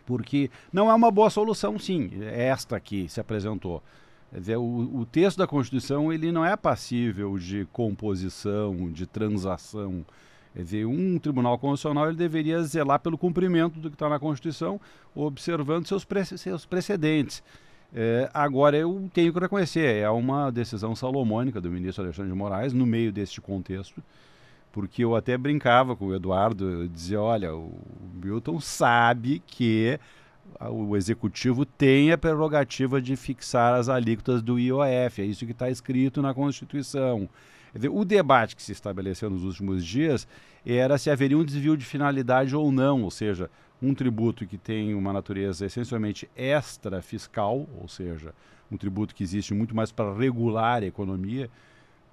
porque não é uma boa solução, sim, é esta que se apresentou. Quer dizer, o texto da Constituição ele não é passível de composição, de transação. Quer dizer, um tribunal constitucional ele deveria zelar pelo cumprimento do que está na Constituição, observando seus precedentes. Agora, eu tenho que reconhecer, é uma decisão salomônica do ministro Alexandre de Moraes, no meio deste contexto, porque eu até brincava com o Eduardo, eu dizia, olha, o Milton sabe que o Executivo tem a prerrogativa de fixar as alíquotas do IOF, é isso que está escrito na Constituição. Quer dizer, o debate que se estabeleceu nos últimos dias era se haveria um desvio de finalidade ou não, ou seja, um tributo que tem uma natureza essencialmente extra-fiscal, ou seja, um tributo que existe muito mais para regular a economia,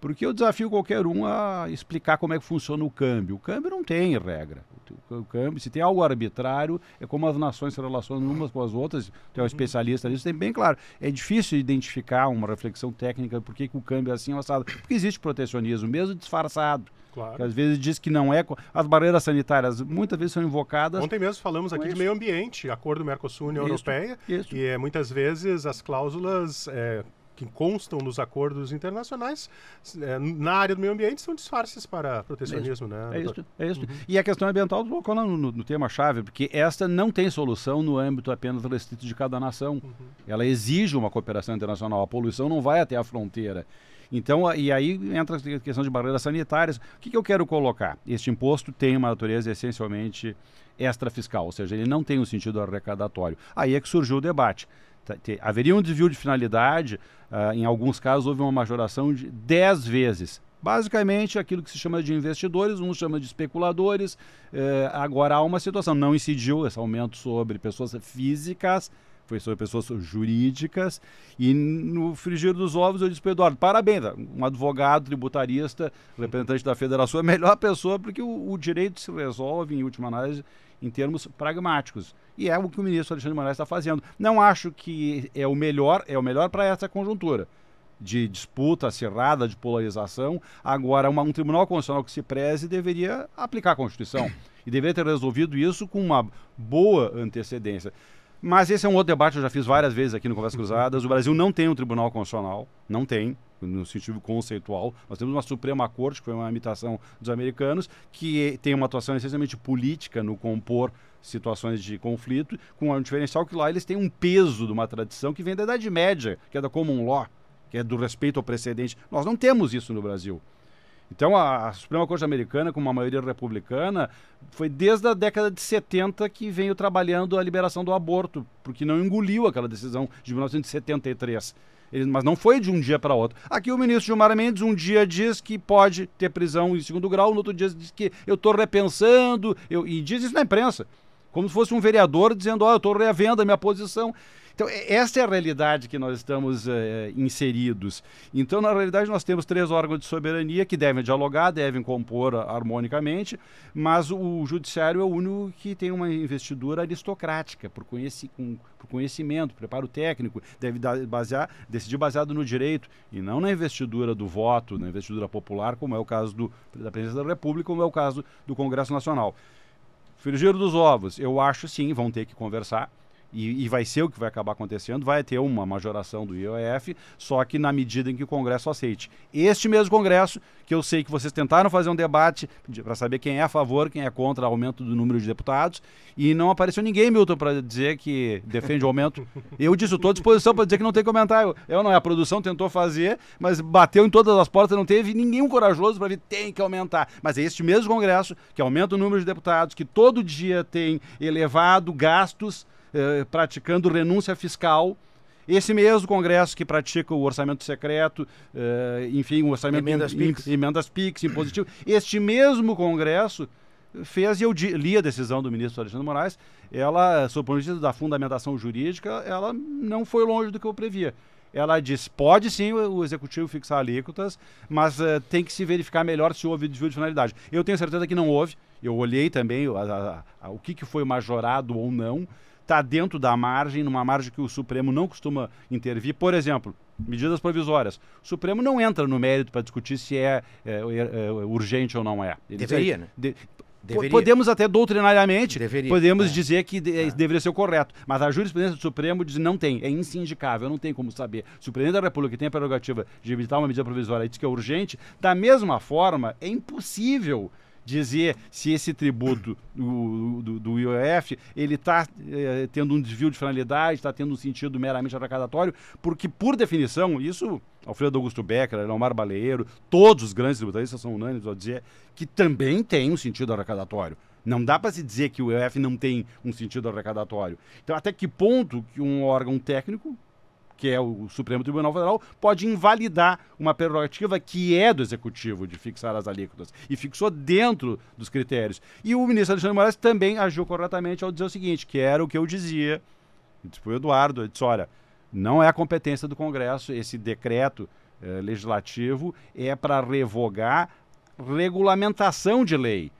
porque eu desafio qualquer um a explicar como é que funciona o câmbio. O câmbio não tem regra. O câmbio, se tem algo arbitrário, é como as nações se relacionam umas com as outras. Tu é um especialista nisso, tem bem claro. É difícil identificar uma reflexão técnica por que o câmbio é assim assado. Porque existe protecionismo, mesmo disfarçado. Claro. Que às vezes diz que não é. As barreiras sanitárias muitas vezes são invocadas. Ontem mesmo falamos aqui de meio ambiente, acordo Mercosul-União Europeia, e muitas vezes as cláusulas que constam nos acordos internacionais na área do meio ambiente são disfarces para protecionismo, né? É isso. E a questão ambiental colocou no tema-chave, porque esta não tem solução no âmbito apenas restrito de cada nação. Ela exige uma cooperação internacional. A poluição não vai até a fronteira. Então, e aí entra a questão de barreiras sanitárias. O que eu quero colocar? Este imposto tem uma natureza essencialmente extrafiscal, ou seja, ele não tem um sentido arrecadatório. Aí é que surgiu o debate. Haveria um desvio de finalidade, em alguns casos houve uma majoração de 10 vezes. Basicamente, aquilo que se chama de investidores, uns chamam de especuladores. Agora há uma situação, não incidiu esse aumento sobre pessoas físicas, foi sobre pessoas jurídicas, e no frigir dos ovos eu disse para o Eduardo, parabéns, um advogado tributarista, representante da federação, é a melhor pessoa, porque o direito se resolve, em última análise, em termos pragmáticos. E é o que o ministro Alexandre de Moraes está fazendo. Não acho que é o melhor para essa conjuntura de disputa acirrada, de polarização. Agora, um tribunal constitucional que se preze deveria aplicar a Constituição e deveria ter resolvido isso com uma boa antecedência. Mas esse é um outro debate, eu já fiz várias vezes aqui no Conversas Cruzadas. O Brasil não tem um tribunal constitucional, não tem, no sentido conceitual. Nós temos uma Suprema Corte, que foi uma imitação dos americanos, que tem uma atuação essencialmente política no compor situações de conflito, com um diferencial que lá eles têm um peso de uma tradição que vem da Idade Média, que é da common law, que é do respeito ao precedente. Nós não temos isso no Brasil. Então, a Suprema Corte americana, com uma maioria republicana, foi desde a década de 70 que veio trabalhando a liberação do aborto, porque não engoliu aquela decisão de 1973. Mas não foi de um dia para outro. Aqui o ministro Gilmar Mendes um dia diz que pode ter prisão em segundo grau, no outro dia diz que eu estou repensando, e diz isso na imprensa, como se fosse um vereador dizendo, eu estou reavendo a minha posição. Então, essa é a realidade que nós estamos inseridos. Então, na realidade, nós temos 3 órgãos de soberania que devem dialogar, devem compor harmonicamente, mas o judiciário é o único que tem uma investidura aristocrática, por conhecimento, preparo técnico, deve decidir baseado no direito e não na investidura do voto, na investidura popular, como é o caso da Presidência da República, como é o caso do Congresso Nacional. Frigir dos ovos, eu acho sim, vão ter que conversar. E vai ser o que vai acabar acontecendo, vai ter uma majoração do IOF, só que na medida em que o Congresso aceite. Este mesmo Congresso, que eu sei que vocês tentaram fazer um debate para saber quem é a favor, quem é contra o aumento do número de deputados, e não apareceu ninguém, Milton, para dizer que defende o aumento. Eu disse, estou à disposição para dizer que não tem comentário. A produção tentou fazer, mas bateu em todas as portas, não teve ninguém corajoso para ver, tem que aumentar. Mas é este mesmo Congresso que aumenta o número de deputados, que todo dia tem elevado gastos, praticando renúncia fiscal. Esse mesmo Congresso que pratica o orçamento secreto, enfim, o orçamento emendas PIX, impositivo. Este mesmo Congresso fez, e eu li a decisão do ministro Alexandre de Moraes, ela, sob o ponto de vista da fundamentação jurídica, ela não foi longe do que eu previa. Ela diz, pode sim o Executivo fixar alíquotas, mas tem que se verificar melhor se houve desvio de finalidade. Eu tenho certeza que não houve. Eu olhei também o que foi majorado ou não. Está dentro da margem, numa margem que o Supremo não costuma intervir. Por exemplo, medidas provisórias. O Supremo não entra no mérito para discutir se é urgente ou não é. Deveria, né? Podemos até doutrinariamente, podemos dizer que deveria ser o correto, mas a jurisprudência do Supremo diz que não tem, é insindicável, não tem como saber. Se o presidente da República tem a prerrogativa de evitar uma medida provisória e diz que é urgente, da mesma forma, é impossível dizer se esse tributo do IOF ele está tendo um desvio de finalidade, está tendo um sentido meramente arrecadatório, porque, por definição, isso Alfredo Augusto Becker, Leomar Baleiro, todos os grandes tributaristas são unânimes ao dizer que também tem um sentido arrecadatório. Não dá para se dizer que o IOF não tem um sentido arrecadatório. Então, até que ponto que um órgão técnico, que é o Supremo Tribunal Federal, pode invalidar uma prerrogativa que é do Executivo de fixar as alíquotas, e fixou dentro dos critérios. E o ministro Alexandre de Moraes também agiu corretamente ao dizer o seguinte, que era o que eu dizia, disse o Eduardo, disse, olha, não é a competência do Congresso, esse decreto legislativo é para revogar regulamentação de lei.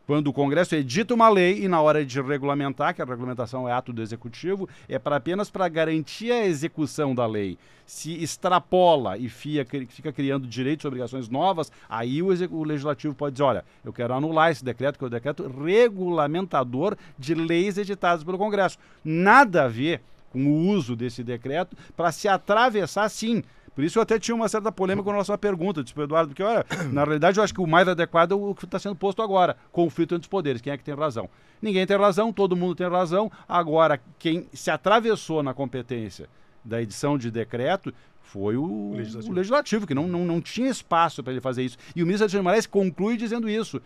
Quando o Congresso edita uma lei e na hora de regulamentar, que a regulamentação é ato do Executivo, é apenas para garantir a execução da lei. Se extrapola e fica criando direitos e obrigações novas, aí o Legislativo pode dizer, olha, eu quero anular esse decreto, que é o decreto regulamentador de leis editadas pelo Congresso. Nada a ver com o uso desse decreto para se atravessar, sim. Por isso eu até tinha uma certa polêmica com a nossa pergunta, disse para o Eduardo, porque, olha, na realidade eu acho que o mais adequado é o que está sendo posto agora, conflito entre os poderes, quem é que tem razão? Ninguém tem razão, todo mundo tem razão, agora quem se atravessou na competência da edição de decreto foi o Legislativo, que não tinha espaço para ele fazer isso. E o ministro Alexandre de Moraes conclui dizendo isso.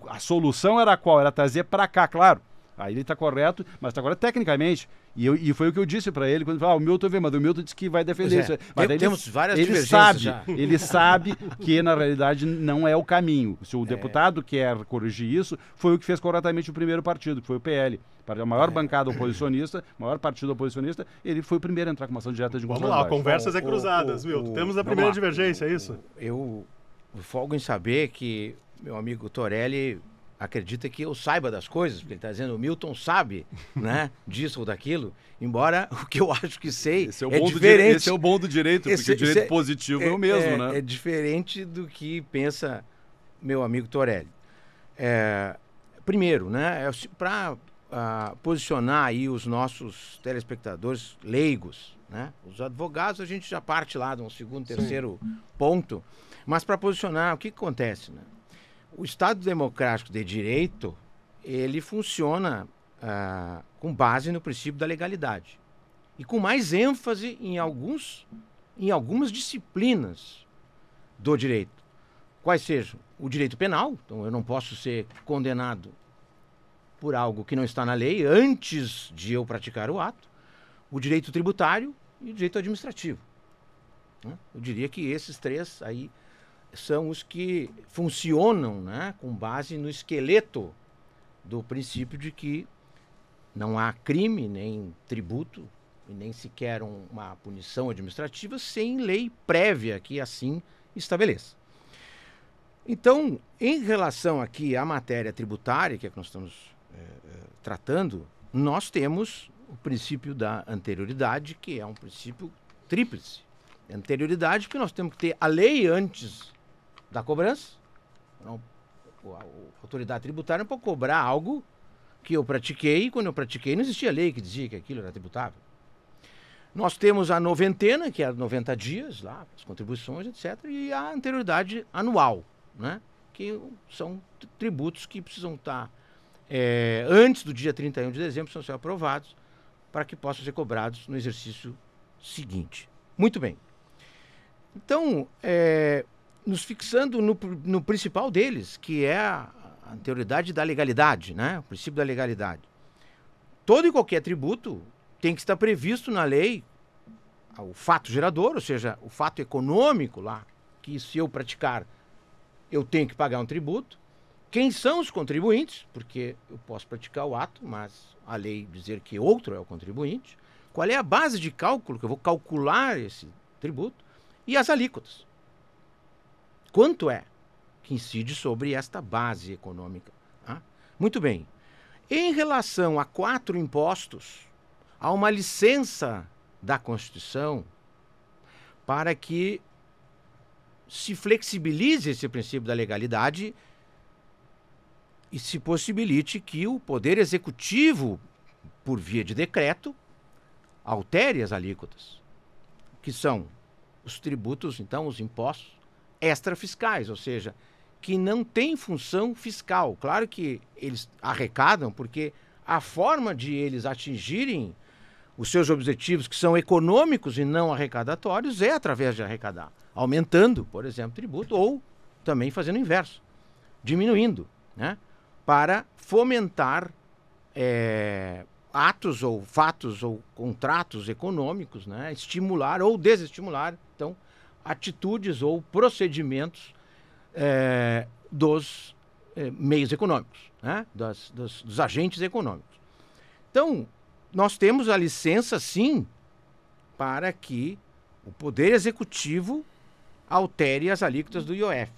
A solução era qual? Era trazer para cá, claro. Aí ele está correto, mas está correto tecnicamente. E foi o que eu disse para ele quando ele falou, o Milton veio, mas o Milton disse que vai defender isso. Mas temos várias divergências já. Ele sabe que, na realidade, não é o caminho. Se o deputado quer corrigir isso, foi o que fez corretamente o primeiro partido, que foi o PL. Para a maior bancada oposicionista, maior partido oposicionista, ele foi o primeiro a entrar com uma ação direta de inconstitucionalidade. Vamos lá, conversas cruzadas, Milton. Temos a primeira divergência, é isso? Eu folgo em saber que meu amigo Torelli acredita que eu saiba das coisas, porque ele está dizendo, o Milton sabe, né, disso ou daquilo, embora o que eu acho que sei é diferente. Esse é o bom do direito, porque o direito positivo é o mesmo, né? É diferente do que pensa meu amigo Torelli. Primeiro, né, para posicionar aí os nossos telespectadores leigos, né, os advogados a gente já parte lá de um segundo, terceiro ponto, mas para posicionar, o que acontece, né? O Estado Democrático de Direito, ele funciona com base no princípio da legalidade. E com mais ênfase em algumas disciplinas do direito. Quais sejam? O direito penal, então eu não posso ser condenado por algo que não está na lei antes de eu praticar o ato. O direito tributário e o direito administrativo. Eu diria que esses três aí são os que funcionam, né, com base no esqueleto do princípio de que não há crime, nem tributo, e nem sequer uma punição administrativa sem lei prévia que assim estabeleça. Então, em relação aqui à matéria tributária, que é que nós estamos tratando, nós temos o princípio da anterioridade, que é um princípio tríplice. Anterioridade, porque nós temos que ter a lei antes da cobrança. Não, a autoridade tributária não pode cobrar algo que eu pratiquei, e quando eu pratiquei não existia lei que dizia que aquilo era tributável. Nós temos a noventena, que é 90 dias, lá, as contribuições, etc., e a anterioridade anual, né, que são tributos que precisam estar antes do dia 31 de dezembro, precisam ser aprovados para que possam ser cobrados no exercício seguinte. Muito bem. Então, nos fixando no principal deles, que é a anterioridade da legalidade, né? O princípio da legalidade. Todo e qualquer tributo tem que estar previsto na lei o fato gerador, ou seja, o fato econômico lá, que se eu praticar, eu tenho que pagar um tributo. Quem são os contribuintes? Porque eu posso praticar o ato, mas a lei dizer que outro é o contribuinte. Qual é a base de cálculo que eu vou calcular esse tributo? E as alíquotas. Quanto é que incide sobre esta base econômica? Muito bem. Em relação a 4 impostos, há uma licença da Constituição para que se flexibilize esse princípio da legalidade e se possibilite que o Poder Executivo, por via de decreto, altere as alíquotas, que são os tributos, então, os impostos extrafiscais, ou seja, que não têm função fiscal. Claro que eles arrecadam, porque a forma de eles atingirem os seus objetivos, que são econômicos e não arrecadatórios, é através de arrecadar, aumentando, por exemplo, tributo, ou também fazendo o inverso, diminuindo, né, para fomentar atos ou fatos ou contratos econômicos, né, estimular ou desestimular, então, atitudes ou procedimentos dos meios econômicos, né, dos agentes econômicos. Então, nós temos a licença, sim, para que o Poder Executivo altere as alíquotas do IOF.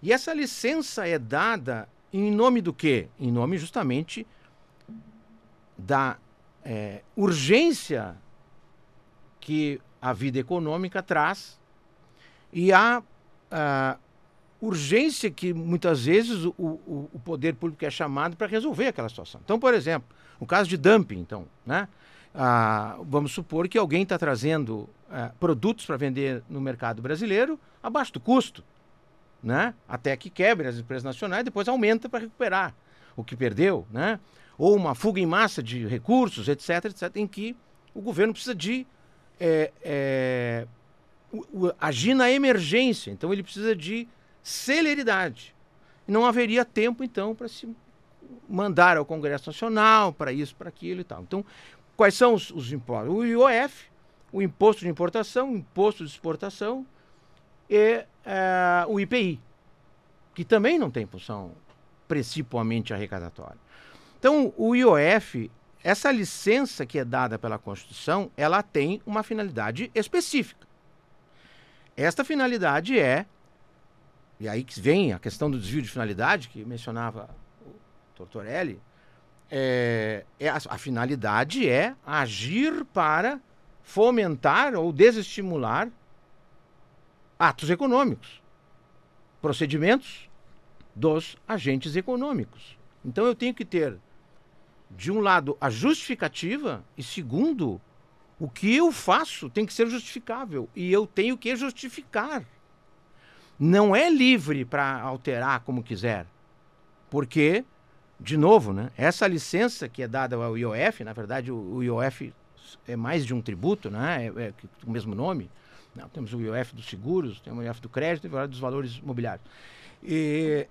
E essa licença é dada em nome do quê? Em nome justamente da urgência que a vida econômica traz e a urgência que muitas vezes o poder público é chamado para resolver aquela situação. Então, por exemplo, no caso de dumping, então, né? Vamos supor que alguém está trazendo produtos para vender no mercado brasileiro abaixo do custo, né? Até que quebre as empresas nacionais, depois aumenta para recuperar o que perdeu, né? Ou uma fuga em massa de recursos, etc., em que o governo precisa de agir na emergência. Então, ele precisa de celeridade. Não haveria tempo, então, para se mandar ao Congresso Nacional, para isso, para aquilo e tal. Então, quais são os impostos? O IOF, o Imposto de Importação, o Imposto de Exportação e o IPI, que também não tem função principalmente arrecadatória. Então, o IOF, essa licença que é dada pela Constituição, ela tem uma finalidade específica. Esta finalidade e aí que vem a questão do desvio de finalidade, que mencionava o Tortorelli, a finalidade é agir para fomentar ou desestimular atos econômicos, procedimentos dos agentes econômicos. Então eu tenho que ter, de um lado, a justificativa e, segundo, o que eu faço tem que ser justificável e eu tenho que justificar. Não é livre para alterar como quiser, porque, de novo, né, essa licença que é dada ao IOF, na verdade o IOF é mais de um tributo, né, é o mesmo nome. Não, temos o IOF dos seguros, temos o IOF do crédito e o IOF dos valores imobiliários. E,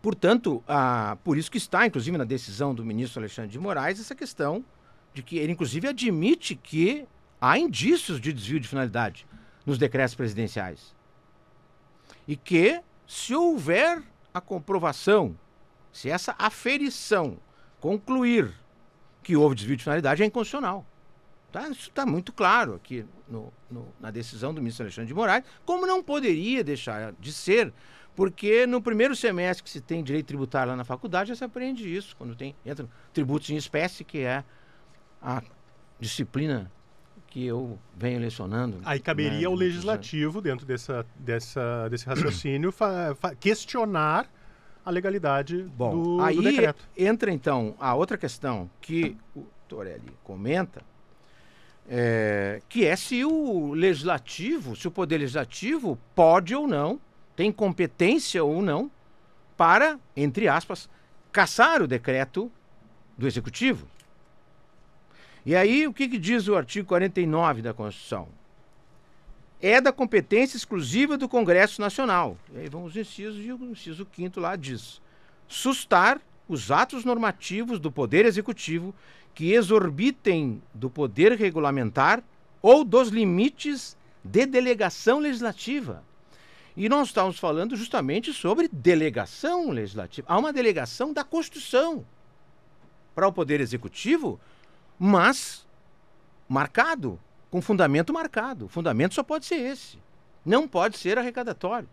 portanto, por isso que está, inclusive, na decisão do ministro Alexandre de Moraes, essa questão de que ele, inclusive, admite que há indícios de desvio de finalidade nos decretos presidenciais. E que, se houver a comprovação, se essa aferição concluir que houve desvio de finalidade, é inconstitucional. Tá? Isso está muito claro aqui na decisão do ministro Alexandre de Moraes, como não poderia deixar de ser, porque no primeiro semestre que se tem direito tributário lá na faculdade, já se aprende isso, quando entra tributos em espécie, que é a disciplina que eu venho lecionando. Aí caberia ao legislativo, dentro desse raciocínio, questionar a legalidade do decreto. Entra, então, a outra questão que o Torelli comenta, que é se o legislativo, se o poder legislativo pode ou não, tem competência ou não, para, entre aspas, cassar o decreto do executivo. E aí, o que diz o artigo 49 da Constituição? É da competência exclusiva do Congresso Nacional. E aí vamos aos incisos, e o inciso 5º lá diz: sustar os atos normativos do Poder Executivo que exorbitem do poder regulamentar ou dos limites de delegação legislativa. E nós estamos falando justamente sobre delegação legislativa. Há uma delegação da Constituição para o Poder Executivo, mas marcado, com fundamento marcado. O fundamento só pode ser esse. Não pode ser arrecadatório.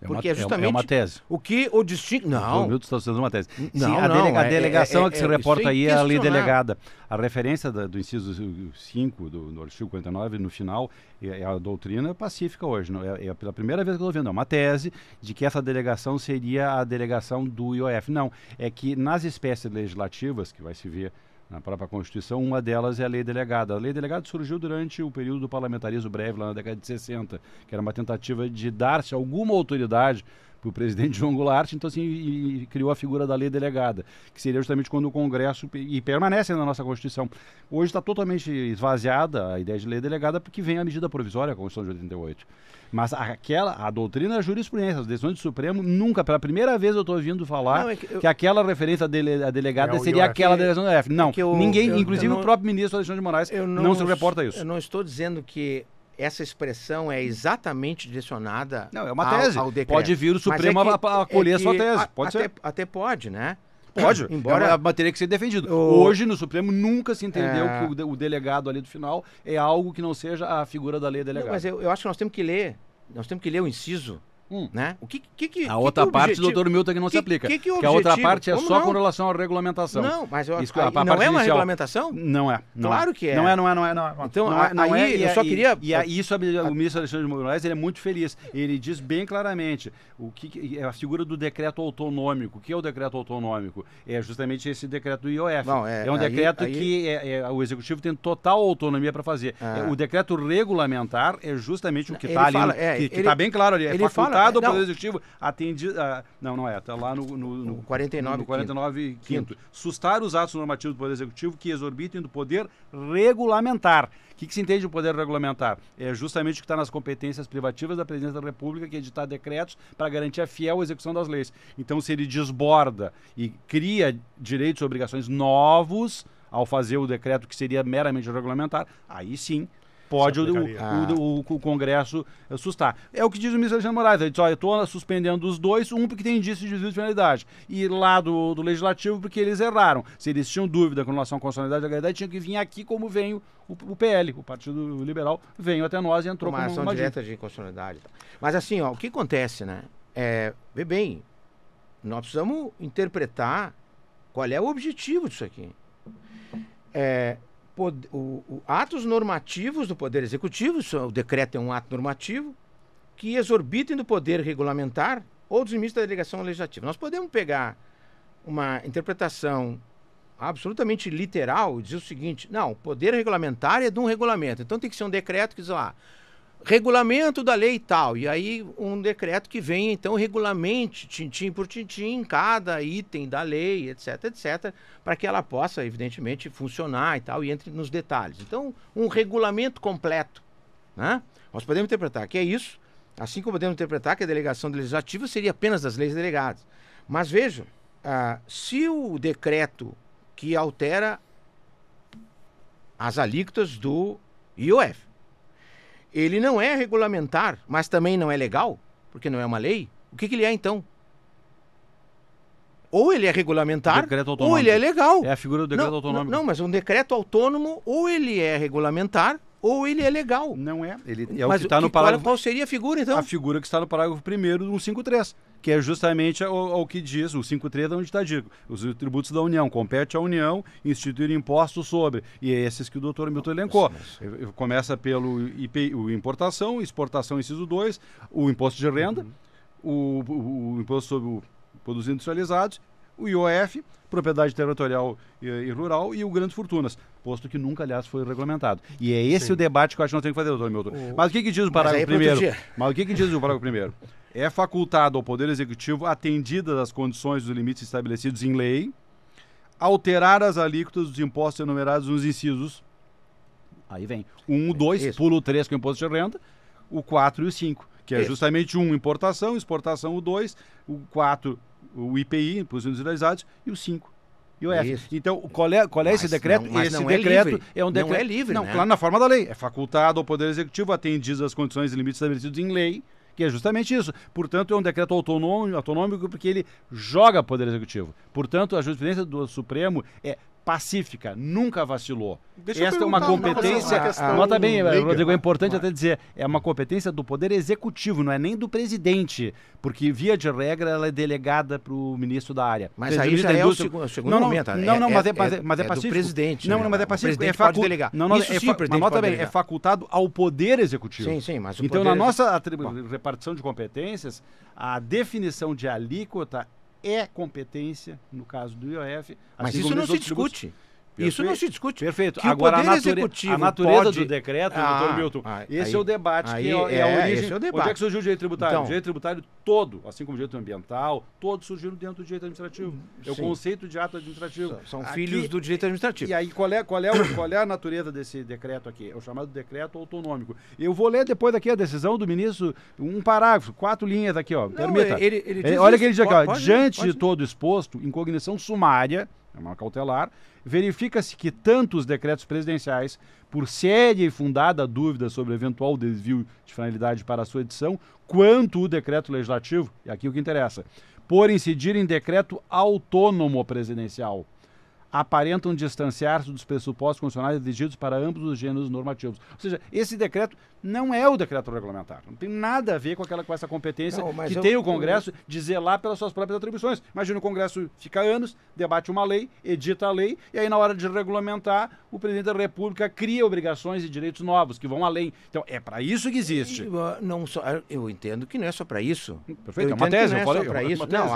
Porque é justamente uma tese. o que o distingue... Não. O Milton está sendo uma tese. Não, a delegação que se reporta aí é a lei questionável. delegada. A referência do inciso 5 do artigo 59, no final, é a doutrina pacífica hoje. Não? É pela primeira vez que eu estou vendo. É uma tese de que essa delegação seria a delegação do IOF. Não, é que nas espécies legislativas, que vai se ver na própria Constituição, uma delas é a lei delegada. A lei delegada surgiu durante o período do parlamentarismo breve, lá na década de 60, que era uma tentativa de dar-se alguma autoridade para o presidente João Goulart, então assim, e criou a figura da lei delegada, que seria justamente quando o Congresso, e permanece na nossa Constituição. Hoje está totalmente esvaziada a ideia de lei delegada, porque vem a medida provisória, a Constituição de 88. Mas a doutrina é a jurisprudência, as decisões do Supremo, nunca, pela primeira vez eu estou ouvindo falar que aquela referência a delegada seria aquela delegação da UF. Não, ninguém, inclusive o próprio ministro Alexandre de Moraes, não se reporta a isso. Eu não estou dizendo que essa expressão é exatamente direcionada não, é uma tese. Ao decreto. Pode vir o Supremo a acolher a sua tese. Pode ser. Até pode, né? Pode, embora teria que ser defendido. Hoje, no Supremo, nunca se entendeu que o delegado ali do final é algo que não seja a figura da lei delegada. Não, mas eu acho que nós temos que ler o inciso. Né? A outra parte do doutor Milton que não se aplica. Que a outra parte é só com relação à regulamentação. Não, mas não é uma regulamentação? Não é. Claro que é. Não é. Então, aí eu só queria... E isso, o ministro Alexandre de Moraes, ele é muito feliz. Ele diz bem claramente a figura do decreto autonômico. O que é o decreto autonômico? É justamente esse decreto do IOF. Não, é um decreto que o Executivo tem total autonomia para fazer. O decreto regulamentar é justamente o que está ali, que está bem claro ali. É facultado ao Poder Executivo atendido... não é. Está lá no 49 quinto. Sustar os atos normativos do Poder Executivo que exorbitem do poder regulamentar. O que se entende de poder regulamentar? É justamente o que está nas competências privativas da Presidência da República, que é editar decretos para garantir a fiel execução das leis. Então, se ele desborda e cria direitos e obrigações novos ao fazer o decreto que seria meramente regulamentar, aí sim pode o Congresso sustar. É o que diz o ministro Alexandre de Moraes. Ele diz, eu estou suspendendo os dois, porque tem indício de desvio de finalidade. E lá do Legislativo, porque eles erraram. Se eles tinham dúvida com relação à constitucionalidade da legalidade, tinham que vir aqui como veio o PL, o Partido Liberal, veio até nós e entrou com uma ação direta de constitucionalidade. Mas assim, o que acontece, né? Vê bem, nós precisamos interpretar qual é o objetivo disso aqui. Atos normativos do Poder Executivo, o decreto é um ato normativo, que exorbitem do poder regulamentar ou dos limites da delegação legislativa. Nós podemos pegar uma interpretação absolutamente literal e dizer o seguinte, não, o poder regulamentar é de um regulamento, então tem que ser um decreto que diz lá, regulamento da lei tal, e aí um decreto que vem, então, regulamente, tintim por tintim, cada item da lei, etc, etc, para que ela possa, evidentemente, funcionar e tal, e entre nos detalhes. Então, um regulamento completo, né? Nós podemos interpretar que é isso, assim como podemos interpretar que a delegação legislativa seria apenas das leis delegadas. Mas vejam, se o decreto que altera as alíquotas do IOF, ele não é regulamentar, mas também não é legal, porque não é uma lei. O que ele é, então? Ou ele é regulamentar, ou ele é legal. É a figura do decreto autonômico. Não, mas um decreto autônomo, ou ele é regulamentar, ou ele é legal. Não é. Ele é o que está no parágrafo... Qual seria a figura, então? A figura que está no parágrafo 1º do 153, que é justamente o que diz, o 53 é onde está dito, os tributos da União, compete à União instituir impostos sobre, e é esses que o doutor Milton elencou. Começa pelo o importação, exportação, inciso 2, o imposto de renda, o imposto sobre produtos industrializados, o IOF, propriedade territorial e rural, e o grandes fortunas, posto que nunca, aliás, foi regulamentado. E é esse o debate que eu acho que nós temos que fazer, doutor Milton. Mas o que diz o parágrafo 1º? Mas o que diz o parágrafo 1º? É facultado ao Poder Executivo, atendidas as condições dos limites estabelecidos em lei, alterar as alíquotas dos impostos enumerados nos incisos. Aí vem o 1, o 2, pulo o 3 com o imposto de renda, o 4 e o 5, que é justamente importação, exportação, o 2, o 4, o IPI, impostos industrializados, e o 5. E o F. Isso. Então, qual é esse decreto? Esse decreto é um decreto. Não é livre, não, né? Claro, na forma da lei. É facultado ao Poder Executivo, atendidas as condições e limites estabelecidos em lei, que é justamente isso. Portanto, é um decreto autonômico porque ele joga Poder Executivo. Portanto, a jurisprudência do Supremo é pacífica, nunca vacilou. Deixa Esta é uma competência, nota bem, Rodrigo, é importante até dizer, é uma competência do Poder Executivo, não é nem do presidente, porque, via de regra, ela é delegada para o ministro da área. Mas aí já é o segundo momento. Mas é pacífico. Do presidente. Não, mas é pacífico. O presidente pode delegar. Mas nota bem, é facultado ao Poder Executivo. Sim, mas então, na nossa repartição de competências, a definição de alíquota é competência, no caso do IOF. Mas isso não se discute. Isso não se discute. Perfeito. Que agora, a natureza do decreto, doutor Milton, esse é o debate, aí, que é a origem. Esse é o debate. Onde é que surgiu o direito tributário? Então, o direito tributário todo, assim como o direito ambiental, todos surgiram dentro do direito administrativo. É o conceito de ato administrativo. São filhos do direito administrativo. E aí, qual é a natureza desse decreto aqui? É o chamado decreto autonômico. Eu vou ler depois daqui a decisão do ministro, um parágrafo, 4 linhas aqui, ó. Permita. Olha o que ele diz aqui, ó. Diante de todo exposto, em cognição sumária, é uma cautelar, verifica-se que tanto os decretos presidenciais, por séria e fundada dúvida sobre eventual desvio de finalidade para a sua edição, quanto o decreto legislativo, e aqui o que interessa, por incidir em decreto autônomo presidencial, aparentam distanciar-se dos pressupostos constitucionais exigidos para ambos os gêneros normativos. Ou seja, esse decreto não é o decreto regulamentar. Não tem nada a ver com essa competência que tem o Congresso de zelar pelas suas próprias atribuições. Imagina o Congresso fica anos, debate uma lei, edita a lei, e aí na hora de regulamentar, o presidente da República cria obrigações e direitos novos, que vão além. Então, é para isso que existe. Eu entendo que não é só para isso. Perfeito, é uma tese. Não,